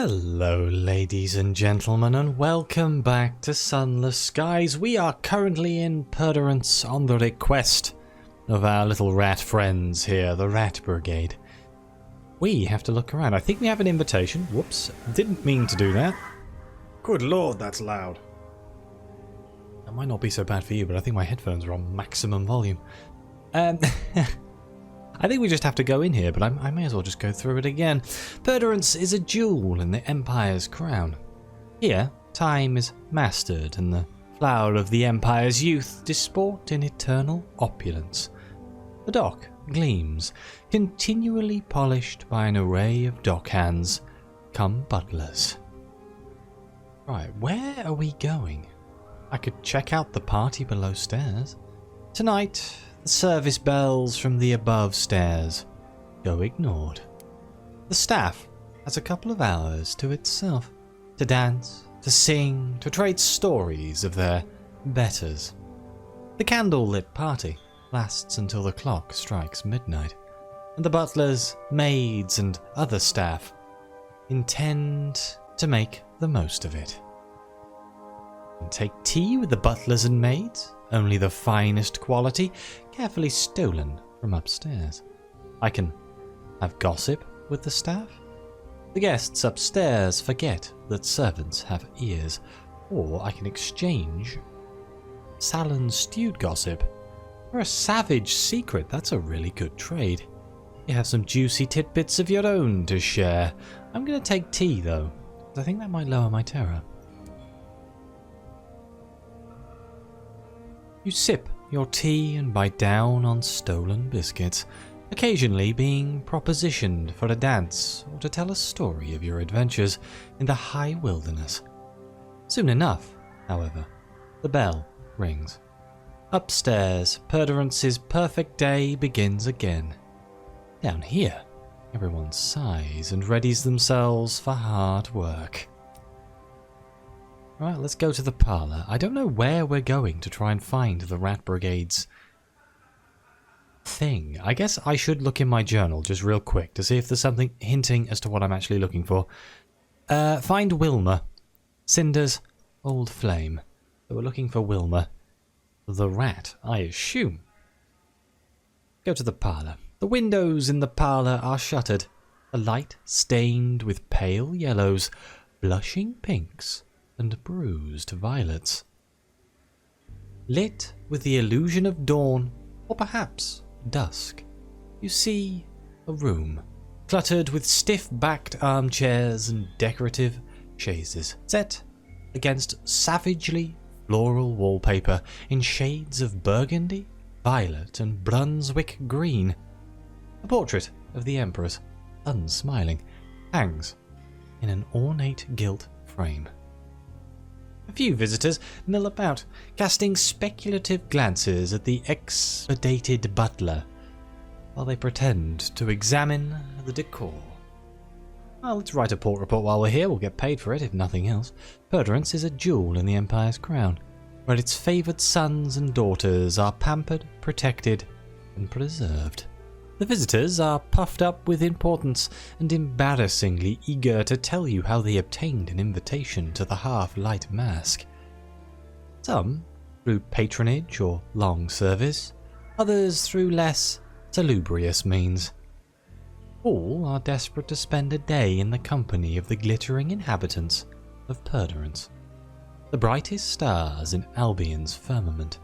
Hello ladies and gentlemen, and welcome back to Sunless. Guys, we are currently in Purderance on the request of our little rat friends here, the Rat Brigade. We have to look around. I think we have an invitation. Whoops, didn't mean to do that. Good lord, that's loud. That might not be so bad for you, but I think my headphones are on maximum volume. I think we just have to go in here, but I may as well just go through it again. Purderance is a jewel in the Empire's crown. Here, time is mastered, and the flower of the Empire's youth disport in eternal opulence. The dock gleams, continually polished by an array of dockhands, come butlers. Right, where are we going? I could check out the party below stairs. Tonight, the service bells from the above stairs go ignored. The staff has a couple of hours to itself to dance, to sing, to trade stories of their betters. The candle-lit party lasts until the clock strikes midnight, and the butlers, maids, and other staff intend to make the most of it. And take tea with the butlers and maids, only the finest quality, carefully stolen from upstairs. I can have gossip with the staff. The guests upstairs forget that servants have ears, or I can exchange salon stewed gossip for a savage secret. That's a really good trade. You have some juicy tidbits of your own to share. I'm going to take tea though, because I think that might lower my terror. You sip your tea and bite down on stolen biscuits, occasionally being propositioned for a dance or to tell a story of your adventures in the high wilderness. Soon enough, however, the bell rings. Upstairs, Purderance's perfect day begins again. Down here, everyone sighs and readies themselves for hard work. Right, let's go to the parlour. I don't know where we're going to try and find the Rat Brigade's thing. I guess I should look in my journal just real quick to see if there's something hinting as to what I'm actually looking for. Find Wilma. Cinder's old flame. So we're looking for Wilma. The rat, I assume. Go to the parlour. The windows in the parlour are shuttered. The light stained with pale yellows, blushing pinks, and bruised violets. Lit with the illusion of dawn, or perhaps dusk, you see a room cluttered with stiff-backed armchairs and decorative chaises, set against savagely floral wallpaper in shades of burgundy, violet, and Brunswick green. A portrait of the Empress, unsmiling, hangs in an ornate gilt frame. A few visitors mill about, casting speculative glances at the expedited butler, while they pretend to examine the decor. Well, let's write a port report while we're here. We'll get paid for it, if nothing else. Purderance is a jewel in the Empire's crown, where its favoured sons and daughters are pampered, protected, and preserved. The visitors are puffed up with importance and embarrassingly eager to tell you how they obtained an invitation to the half-light mask. Some through patronage or long service, others through less salubrious means. All are desperate to spend a day in the company of the glittering inhabitants of Purderance, the brightest stars in Albion's firmament.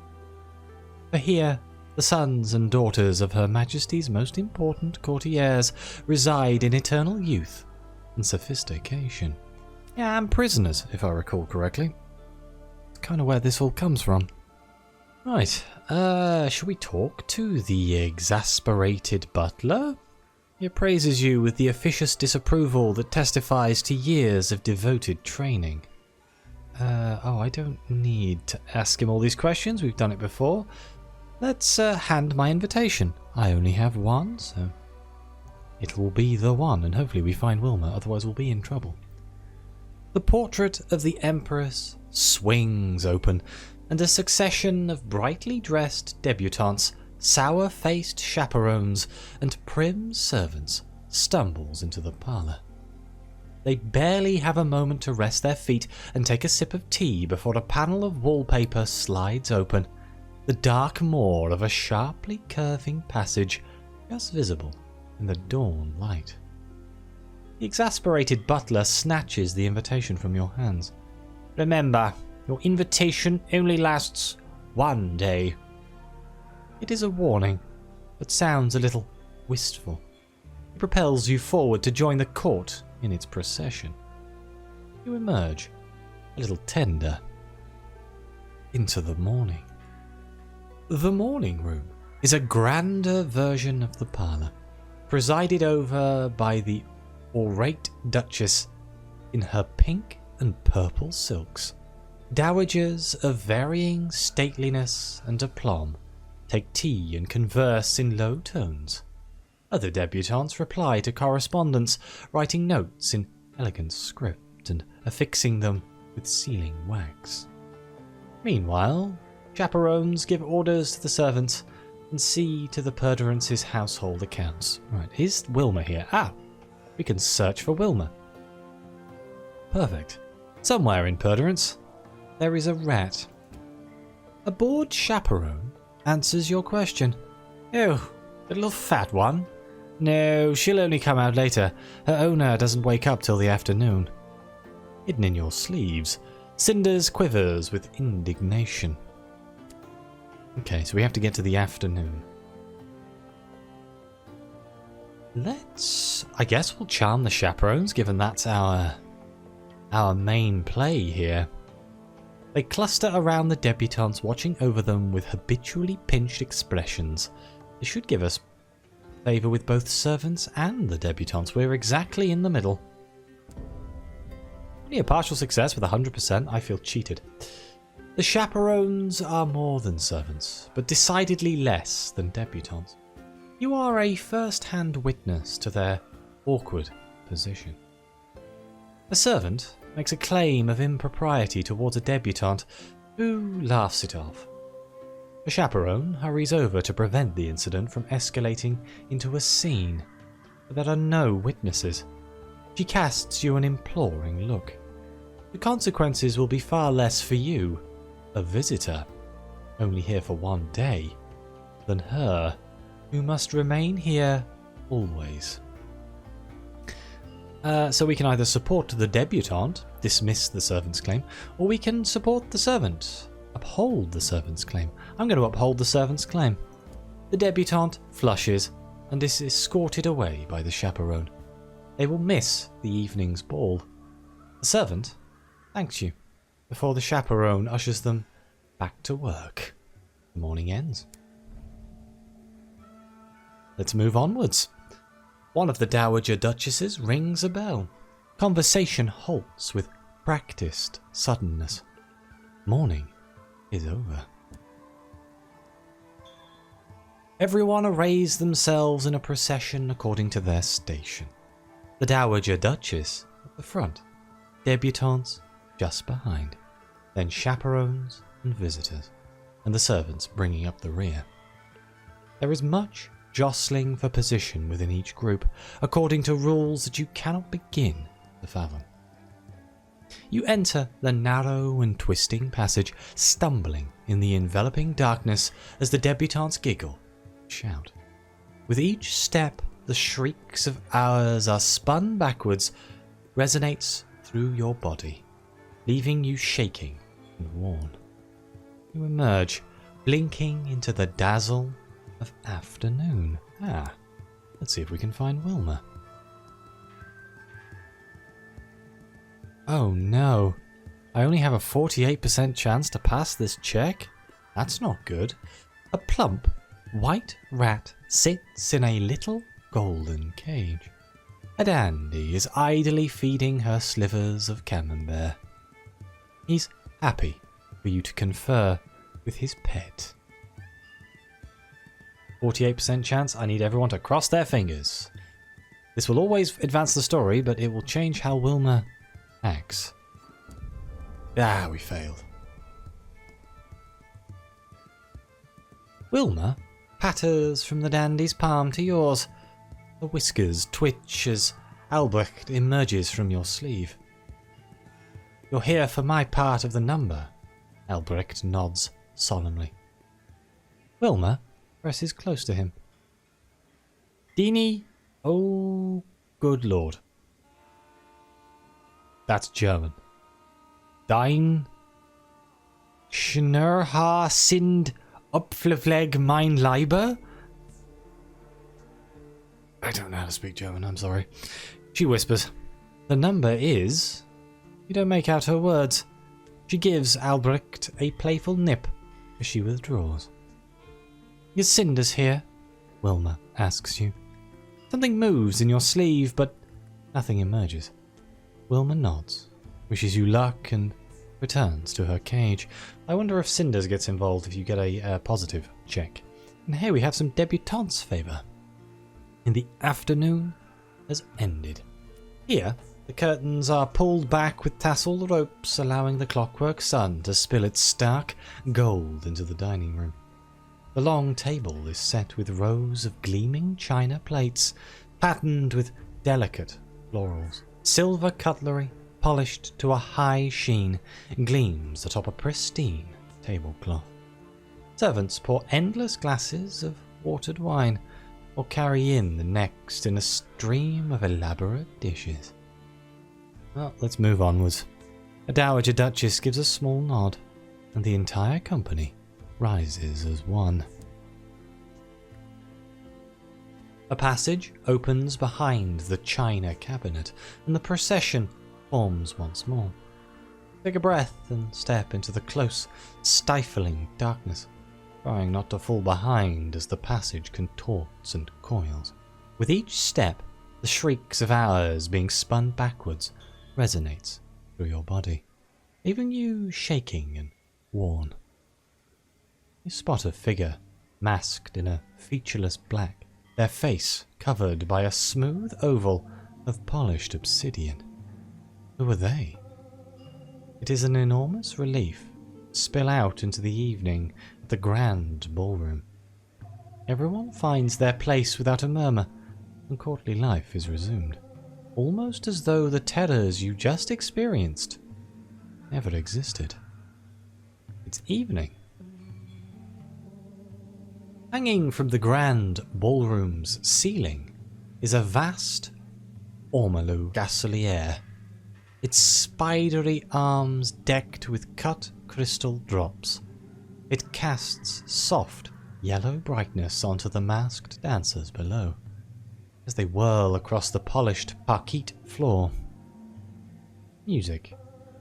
For here, the sons and daughters of Her Majesty's most important courtiers reside in eternal youth and sophistication. Yeah, and prisoners, if I recall correctly. It's kind of where this all comes from. Right, shall we talk to the exasperated butler? He appraises you with the officious disapproval that testifies to years of devoted training. I don't need to ask him all these questions, we've done it before. Let's hand my invitation. I only have one, so it will be the one, and hopefully we find Wilma, otherwise we'll be in trouble. The portrait of the Empress swings open, and a succession of brightly dressed debutantes, sour-faced chaperones, and prim servants stumbles into the parlour. They barely have a moment to rest their feet and take a sip of tea before a panel of wallpaper slides open, the dark maw of a sharply curving passage just visible in the dawn light. The exasperated butler snatches the invitation from your hands. "Remember, your invitation only lasts one day." It is a warning, but sounds a little wistful. It propels you forward to join the court in its procession. You emerge, a little tender, into the morning. The morning room is a grander version of the parlour, presided over by the orate Duchess in her pink and purple silks. Dowagers of varying stateliness and aplomb take tea and converse in low tones. Other debutantes reply to correspondence, writing notes in elegant script and affixing them with sealing wax. Meanwhile, chaperones give orders to the servants and see to the Purdurance's household accounts. Right, is Wilma here? Ah, we can search for Wilma. Perfect. Somewhere in Purdurance, there is a rat. A bored chaperone answers your question. "Oh, the little fat one? No, she'll only come out later. Her owner doesn't wake up till the afternoon." Hidden in your sleeves, Cinders quivers with indignation. Okay, so we have to get to the afternoon. I guess we'll charm the chaperones, given that's our main play here. They cluster around the debutantes, watching over them with habitually pinched expressions. This should give us favour with both servants and the debutantes. We're exactly in the middle. Only a partial success with 100%. I feel cheated. The chaperones are more than servants, but decidedly less than debutantes. You are a first-hand witness to their awkward position. A servant makes a claim of impropriety towards a debutante, who laughs it off. A chaperone hurries over to prevent the incident from escalating into a scene, but there are no witnesses. She casts you an imploring look. The consequences will be far less for you, a visitor, only here for one day, than her, who must remain here always. So we can either support the debutante, dismiss the servant's claim, or we can support the servant, uphold the servant's claim. I'm going to uphold the servant's claim. The debutante flushes and is escorted away by the chaperone. They will miss the evening's ball. The servant thanks you before the chaperone ushers them back to work. The morning ends. Let's move onwards. One of the dowager duchesses rings a bell. Conversation halts with practiced suddenness. Morning is over. Everyone arrays themselves in a procession according to their station. The dowager duchess at the front, debutantes just behind, then chaperones and visitors, and the servants bringing up the rear. There is much jostling for position within each group, according to rules that you cannot begin to fathom. You enter the narrow and twisting passage, stumbling in the enveloping darkness as the debutantes giggle and shout. With each step, the shrieks of hours are spun backwards, resonates through your body, leaving you shaking and worn. You emerge, blinking into the dazzle of afternoon. Let's see if we can find Wilma. Oh no, I only have a 48% chance to pass this check? That's not good. A plump, white rat sits in a little golden cage. A dandy is idly feeding her slivers of camembert. He's happy for you to confer with his pet. 48% chance. I need everyone to cross their fingers. This will always advance the story, but it will change how Wilma acts. We failed. Wilma patters from the dandy's palm to yours. The whiskers twitch as Albrecht emerges from your sleeve. You're here for my part of the number. Albrecht nods solemnly. Wilma presses close to him. Dini, oh, good lord. That's German. Dein Schnurrhaar sind Opflefleg mein Leiber? I don't know how to speak German, I'm sorry. She whispers. The number is... You don't make out her words. She gives Albrecht a playful nip as she withdraws. Is Cinders here? Wilma asks you. Something moves in your sleeve, but nothing emerges. Wilma nods, wishes you luck, and returns to her cage. I wonder if Cinders gets involved if you get a positive check. And here we have some debutante's favour. In the afternoon has ended. Here, the curtains are pulled back with tasseled ropes, allowing the clockwork sun to spill its stark gold into the dining room. The long table is set with rows of gleaming china plates, patterned with delicate florals. Silver cutlery, polished to a high sheen, gleams atop a pristine tablecloth. Servants pour endless glasses of watered wine, or carry in the next in a stream of elaborate dishes. Well, let's move onwards. A dowager duchess gives a small nod, and the entire company rises as one. A passage opens behind the china cabinet, and the procession forms once more. Take a breath and step into the close, stifling darkness, trying not to fall behind as the passage contorts and coils. With each step, the shrieks of hours being spun backwards resonates through your body, leaving you shaking and worn. You spot a figure masked in a featureless black, their face covered by a smooth oval of polished obsidian. Who are they? It is an enormous relief to spill out into the evening at the grand ballroom. Everyone finds their place without a murmur, and courtly life is resumed, almost as though the terrors you just experienced never existed. It's evening. Hanging from the grand ballroom's ceiling is a vast ormolu gasolier, its spidery arms decked with cut crystal drops. It casts soft yellow brightness onto the masked dancers below as they whirl across the polished parquet floor. Music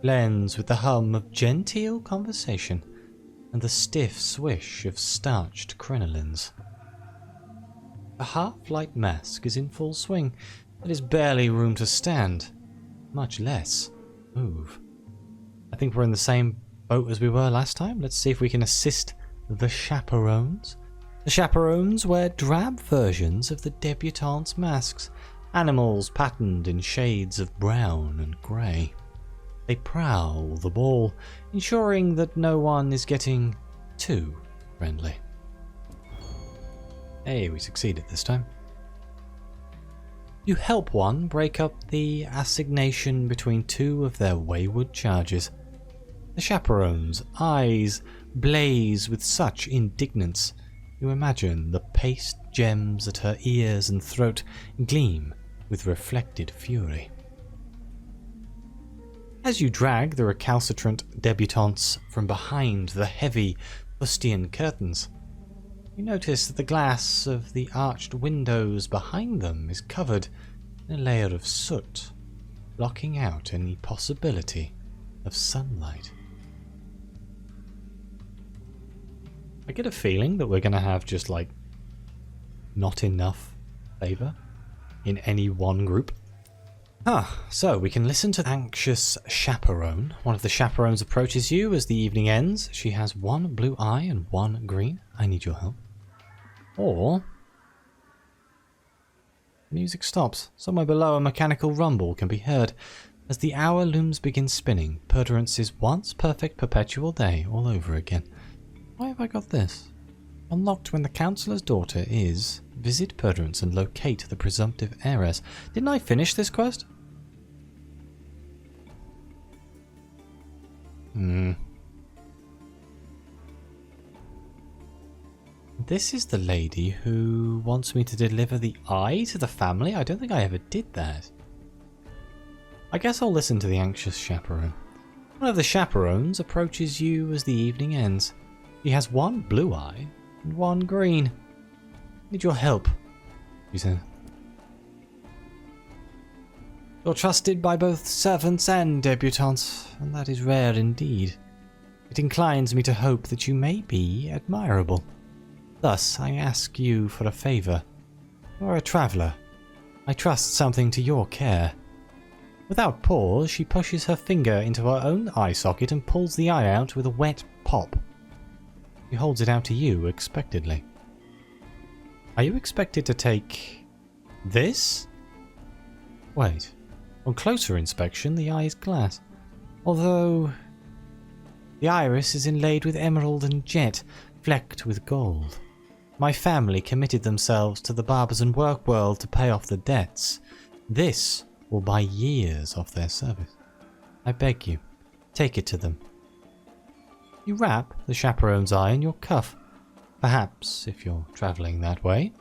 blends with the hum of genteel conversation and the stiff swish of starched crinolines. The half-light mask is in full swing. There is barely room to stand, much less move. I think we're in the same boat as we were last time. Let's see if we can assist the chaperones. The chaperones wear drab versions of the debutantes' masks, animals patterned in shades of brown and grey. They prowl the ball, ensuring that no one is getting too friendly. Hey, we succeeded this time. You help one break up the assignation between two of their wayward charges. The chaperone's eyes blaze with such indignance, you imagine the paste gems at her ears and throat gleam with reflected fury. As you drag the recalcitrant debutantes from behind the heavy fustian curtains, you notice that the glass of the arched windows behind them is covered in a layer of soot, blocking out any possibility of sunlight. I get a feeling that we're going to have just like not enough favour in any one group. So we can listen to the anxious chaperone. One of the chaperones approaches you as the evening ends. She has one blue eye and one green. I need your help. Or music stops. Somewhere below, a mechanical rumble can be heard. As the hour looms begin spinning, Perdurance's once perfect perpetual day all over again. Why have I got this? Unlocked when the councillor's daughter is Visit Perdurance and locate the presumptive heiress. Didn't I finish this quest? This is the lady who wants me to deliver the eye to the family? I don't think I ever did that. I guess I'll listen to the anxious chaperone. One of the chaperones approaches you as the evening ends. He has one blue eye and one green. Need your help, she said. You're trusted by both servants and debutantes, and that is rare indeed. It inclines me to hope that you may be admirable. Thus, I ask you for a favour. You're a traveller. I trust something to your care. Without pause, she pushes her finger into her own eye socket and pulls the eye out with a wet pop. She holds it out to you expectedly. Are you expected to take this? Wait. On closer inspection, the eye is glass. Although the iris is inlaid with emerald and jet, flecked with gold. My family committed themselves to the Barbizon work world to pay off the debts. This will buy years off their service. I beg you, take it to them. You wrap the chaperone's eye in your cuff. Perhaps, if you're travelling that way.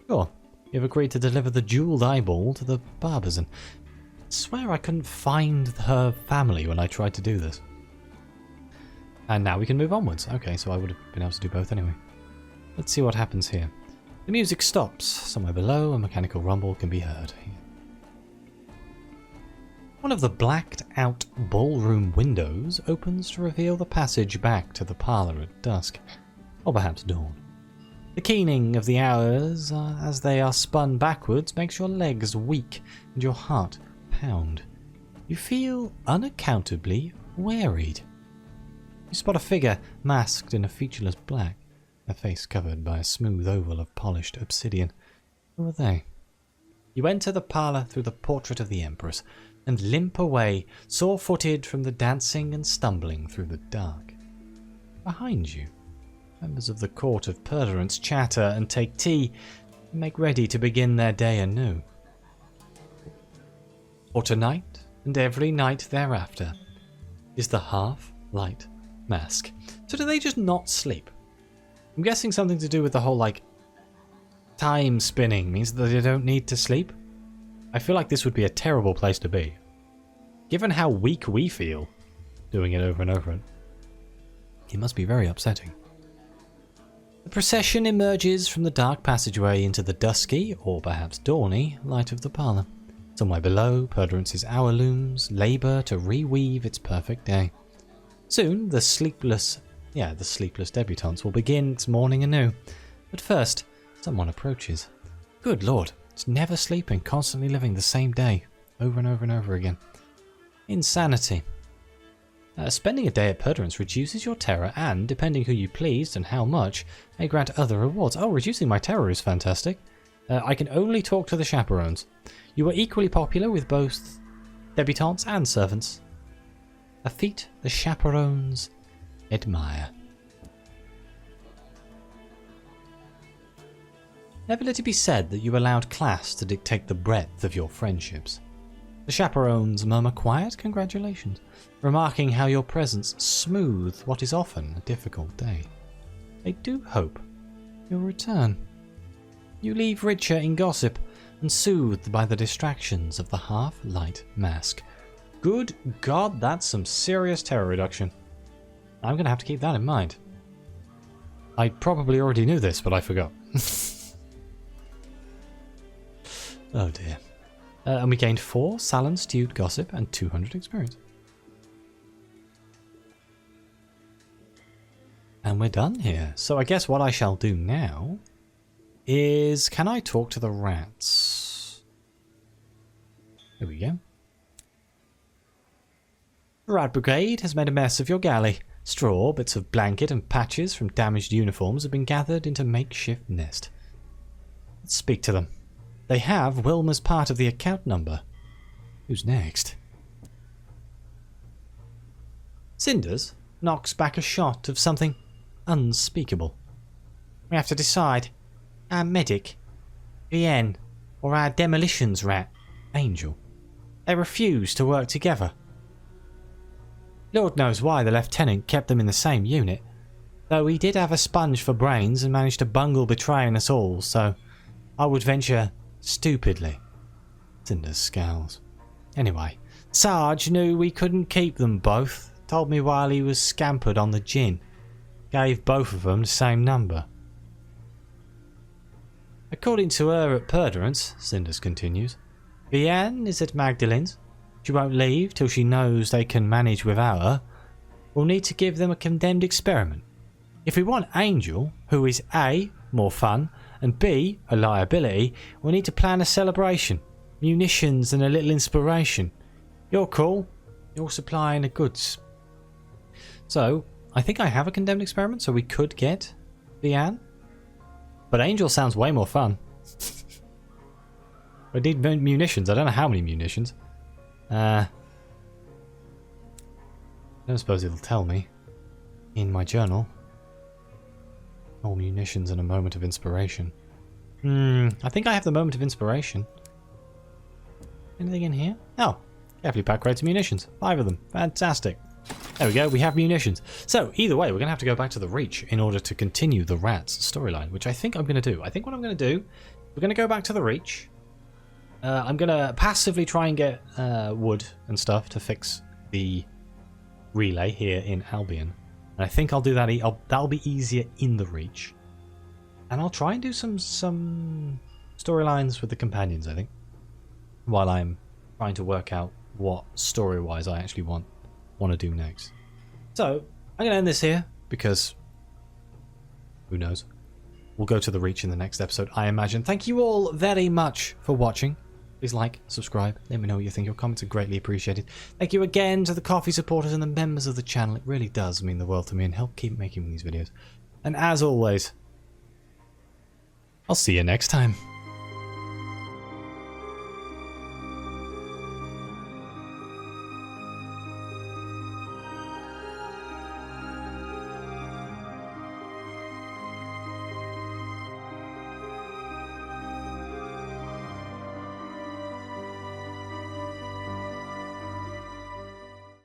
Sure, you've agreed to deliver the jewelled eyeball to the Barbizon. I swear I couldn't find her family when I tried to do this. And now we can move onwards. Okay, so I would have been able to do both anyway. Let's see what happens here. The music stops. Somewhere below, a mechanical rumble can be heard. One of the blacked out ballroom windows opens to reveal the passage back to the parlour at dusk, or perhaps dawn. The keening of the hours as they are spun backwards makes your legs weak and your heart pound. You feel unaccountably wearied. You spot a figure masked in a featureless black, her face covered by a smooth oval of polished obsidian. Who are they? You enter the parlour through the portrait of the Empress and limp away, sore-footed from the dancing and stumbling through the dark. Behind you, members of the court of Perdurance chatter and take tea and make ready to begin their day anew. For tonight and every night thereafter is the half-light mask. So do they just not sleep? I'm guessing something to do with the whole, time spinning means that they don't need to sleep. I feel like this would be a terrible place to be. Given how weak we feel doing it over and over, it must be very upsetting. The procession emerges from the dark passageway into the dusky, or perhaps dawny, light of the parlour. Somewhere below, Perdurance's hour looms, labour to reweave its perfect day. Soon, the sleepless debutantes will begin its morning anew. But first, someone approaches. Good lord, it's never sleeping, constantly living the same day, over and over and over again. Insanity. Spending a day at Perdurance reduces your terror and, depending who you pleased and how much, may grant other rewards. Oh, reducing my terror is fantastic. I can only talk to the chaperones. You are equally popular with both debutantes and servants. A feat the chaperones admire. Never let it be said that you allowed class to dictate the breadth of your friendships. The chaperones murmur quiet congratulations, remarking how your presence smoothed what is often a difficult day. They do hope you'll return. You leave richer in gossip and soothed by the distractions of the half-light mask. Good God, that's some serious terror reduction. I'm going to have to keep that in mind. I probably already knew this, but I forgot. Oh dear. And we gained 4 Salon Stewed Gossip and 200 experience. And we're done here. So I guess what I shall do now is... Can I talk to the rats? There we go. The Rat Brigade has made a mess of your galley. Straw, bits of blanket and patches from damaged uniforms have been gathered into makeshift nest. Let's speak to them. They have Wilma's part of the account number. Who's next? Cinders knocks back a shot of something unspeakable. We have to decide. Our medic Vienne, or our demolitions rat, Angel. They refused to work together. Lord knows why the lieutenant kept them in the same unit, though he did have a sponge for brains and managed to bungle betraying us all, so I would venture stupidly. Cinders scowls. Anyway, Sarge knew we couldn't keep them both, told me while he was scampered on the gin. Gave both of them the same number. According to her at Purderance, Cinders continues, Vianne is at Magdalen's. She won't leave till she knows they can manage without her. We'll need to give them a condemned experiment. If we want Angel, who is A, more fun, and B, a liability, we'll need to plan a celebration, munitions and a little inspiration. You're cool. You're supplying the goods. So, I think I have a condemned experiment, so we could get Vianne. But Angel sounds way more fun. I need munitions. I don't know how many munitions. I don't suppose it'll tell me in my journal. All munitions and a moment of inspiration. I think I have the moment of inspiration. Anything in here? Oh, carefully packed crates of munitions. 5 of them. Fantastic. There we go, we have munitions. So, either way, we're going to have to go back to the Reach in order to continue the Rats storyline, which I think I'm going to do. I think what I'm going to do, we're going to go back to the Reach. I'm going to passively try and get wood and stuff to fix the relay here in Albion. And I think I'll do that. That'll be easier in the Reach. And I'll try and do some storylines with the companions, I think. While I'm trying to work out what story-wise I actually want to do next. So, I'm going to end this here, because who knows? We'll go to the Reach in the next episode, I imagine. Thank you all very much for watching. Please like, subscribe, let me know what you think. Your comments are greatly appreciated. Thank you again to the coffee supporters and the members of the channel. It really does mean the world to me and help keep making these videos. And as always, I'll see you next time.